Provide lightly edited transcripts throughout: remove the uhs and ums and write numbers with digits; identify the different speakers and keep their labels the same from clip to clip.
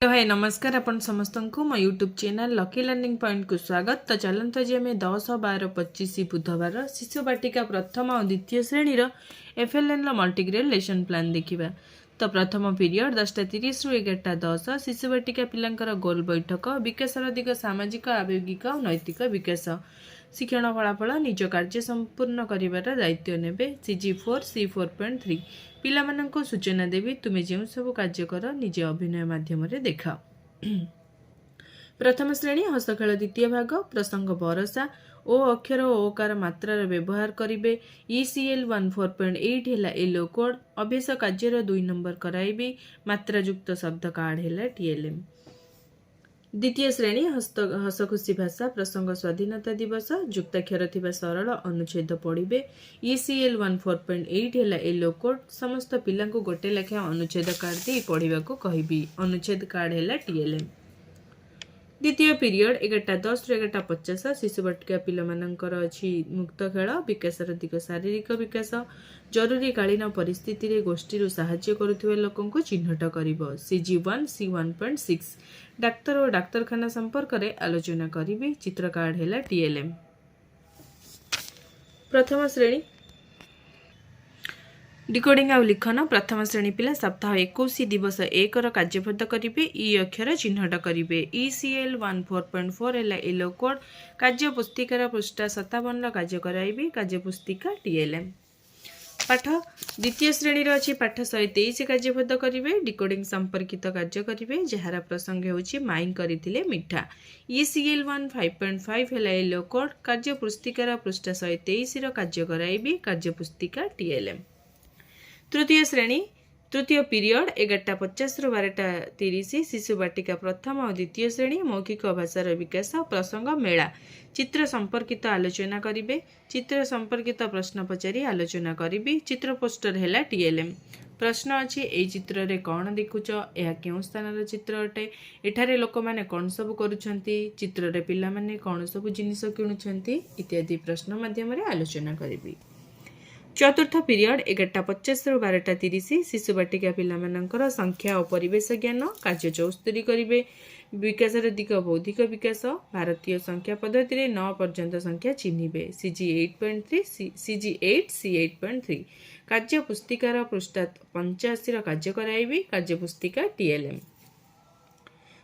Speaker 1: Hello भाई नमस्कार आपण समस्त को मो YouTube channel lucky learning point को स्वागत। तो चलते आज आम 10, 12, 25 बुधवार शिशु बाटिका प्रथम और द्वितीय श्रेणीर FLN मल्टीग्रेड लेसन प्लान देखा। तो प्रथम पीरियड 10:30 रु 11:10 शिशु बाटिका पिलांकर गोल बैठक विकासर दिग सामाजिक आवेगिक और नैतिक विकास शिक्षण फलाफल निज कार्य संपूर्ण कर दायित्व नेबे CG4 C4.3 पिलामानंको सूचना देवी तुमे जो सब कार्य कर निजे अभिनय माध्यम देखा। प्रथम श्रेणी हस्तखेल द्वितीय भाग प्रसंग बरसा ओ अक्षर ओ ओकार मात्रार व्यवहार करेंगे। ECL 14.8 है येलो कोड अभ्यास कार्यर 2 नंबर कराइबे मात्रायुक्त शब्द कार्ड है TLM। द्वितीय श्रेणी हसखुशी भाषा प्रसंग स्वाधीनता दिवस युक्ताक्षर थिबा सरल अनुच्छेद पढ़े। ECL 14.8 है येलो कोड समस्त पिला गोटे लेखा अनुच्छेद कार्ड दे पढ़ा को कहबी अनुच्छेद कार्ड है TLM। द्वितीय पीरियड 11:10 रु 11:50 शिशु बाटिका पिलामानंकर अछि मुक्त खेल विकासर दिग शारीरिक विकास जरूरी कालीन परिस्थिति रे गोष्ठी रु सहाय्य करुथिबा लोकंको चिन्हट करिवो। CG1 C1.6 डाक्तर और डाक्तरखाना संपर्क रे आलोचना करिवे चित्र कार्ड है TLM। प्रथम श्रेणी डिकोडिंग आउ लिखन प्रथम श्रेणी पिला सप्ताह 21 दिवस 1 कार्यपद करेंगे। ई अक्षर चिन्हट करेंगे। ECL 14.4 है येलो कोड कार्य पुस्तिकार पृष्ठ 57 कार्य कराइबे कार्य पुस्तिका TLM। पाठ द्वितीय श्रेणी अच्छी पाठ 123 कार्यपद करेंगे। डिकोडिंग संपर्कित कार्य करेंगे जार प्रसंग होची माइन करथिले मिठा। ECL 5.5 है येलो कोड कार्य पुस्तिकार पृष्ठ 123 कार्य कराइबे कार्य पुस्तिका TLM। तृतीय श्रेणी तृतीय पीरियड 11:50 रु 12:30 शिशु बाटिका प्रथम और द्वितीय श्रेणी मौखिक भाषार विकास प्रसंग मेला चित्र संपर्कित आलोचना करेंगे। चित्र संपर्कित प्रश्न पचारि आलोचना करी चित्र पोस्टर है TLM। प्रश्न अच्छी ए चित्र रे कौन देखुच यह क्यों स्थान चित्र अटे एठारे लोक माने कौन सब करुछंती चित्र रे पिला माने कौन सब जिनिस किणुछंती इत्यादि प्रश्न माध्यम आलोचना करी। चतुर्थ पीरियड 11:50 रु 12:30 शिशु बाटिका पिलामानंकर संख्या और परिवेश ज्ञान कार्य 74 करेंगे। विकासर दिग बौद्धिक विकास भारतीय संख्या पद्धति रे 9 पर्यंत संख्या चिन्हिबे। CG8.3 CG8 C8.3 कार्य पुस्तिकार पृष्ठ 85 कार्य कराइबे कार्य पुस्तिका TLM।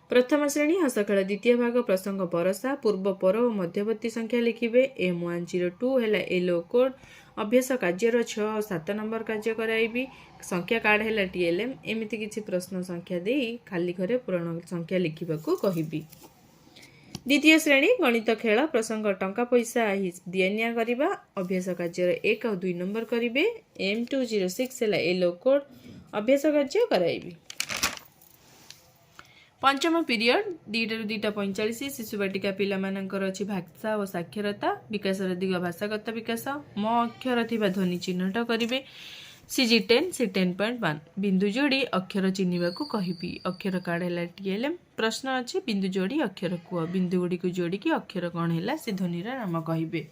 Speaker 1: प्रथम श्रेणी हसखेल द्वितीय भाग प्रसंग बरसा पूर्व पर और मध्यवर्ती संख्या लिखिबे। M102 है येलो कोड अभ्यास कार्यर 6 और 7 नंबर कार्य कराइबी संख्या कार्ड है TLM। एमिति किछि प्रश्न संख्या दे खाली घरे पूर्ण संख्या लिखिबाकू कहिबी। द्वितीय श्रेणी गणित खेल प्रसंग टंका पैसा दियानिया करिबा अभ्यास कार्यर 1 और 2 नंबर करिबे। M206 है येलो कोड अभ्यास कार्य कराइबी। पंचम पीरियड 2:45 शिशु बाटिका पिलामानंकर अछि भाषा और साक्षरता विकासर दिग भाषागत विकास म अक्षर थिबा ध्वनि चिन्हट करेंगे। CG10 C10.1 बिंदु जोड़ी अक्षर चिन्हिबा को कहिबी अक्षर कार्ड है TLM। प्रश्न अच्छी बिंदु जोड़ी अक्षर कुह बिंदु गुड़ी को जोड़ी की अक्षर कौन है से ध्वनिर नाम कहिबे।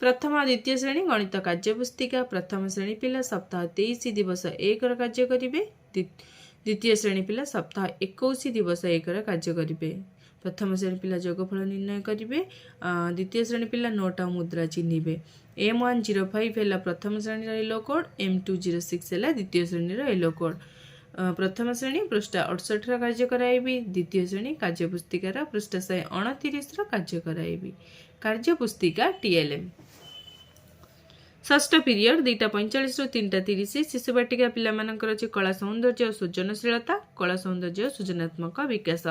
Speaker 1: प्रथम और द्वितीय श्रेणी गणित कार्य पुस्तिका प्रथम श्रेणी पिला सप्ताह 23 दिवस 1 कार्य करेंगे। द्वितीय श्रेणी पिला सप्ताह 21 दिवस 1 कार्य करेंगे। प्रथम श्रेणी पिला योगफल निर्णय करेंगे। द्वितीय श्रेणी पिला नोट और मुद्रा चिन्हिबे। M105 है प्रथम श्रेणी येलो कोड M206 है द्वितीय श्रेणी येलो कोड। प्रथम श्रेणी पृष्ठ 68 कार्य कराइबी द्वितीय श्रेणी कार्य पुस्तिकार पृष्ठ 129 कार्य कराइबी कार्य पुस्तिका TLM। षष्ठ पीरियड 2:45 रु 3:30 शिशु बाटिका पिलामानंकर अछि कला सौंदर्य और सृजनशीलता कला सौंदर्य और सृजनात्मक विकास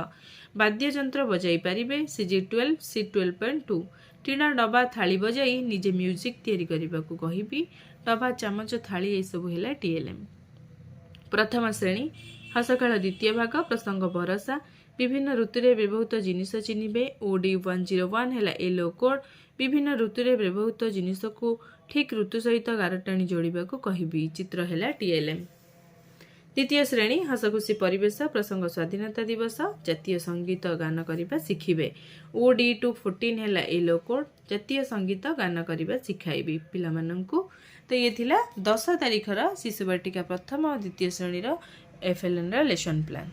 Speaker 1: वाद्य यंत्र बजाई पारिबे। CG12 C12.2 टीना डबा थाली बजाई निजे म्यूजिक तैयारी करबाकू कहिबी डबा चामच थाली ए सब है TLM। प्रथम श्रेणी हसखेल द्वितीय भाग प्रसंग बरसा विभिन्न ऋतु रे व्यवहृत जिनिस चिन्हिबे। OD101 है येलो कोड विभिन्न ऋतु रे व्यवहृत जिनिस को ठीक ऋतु सहित गारटाणी जोड़िबा को कहिबी चित्र है TLM। द्वितीय श्रेणी हसखुशी परिवेश प्रसंग स्वाधीनता दिवस जातीय संगीत गान करने शिखिबे। OD214 है येलो कोड जातीय संगीत गान करने शिखाइबी पिलामानंकु। तो ये थिला 10 तारिखर शिशु बाटिका प्रथम और द्वितीय श्रेणी FLN लेसन प्लान।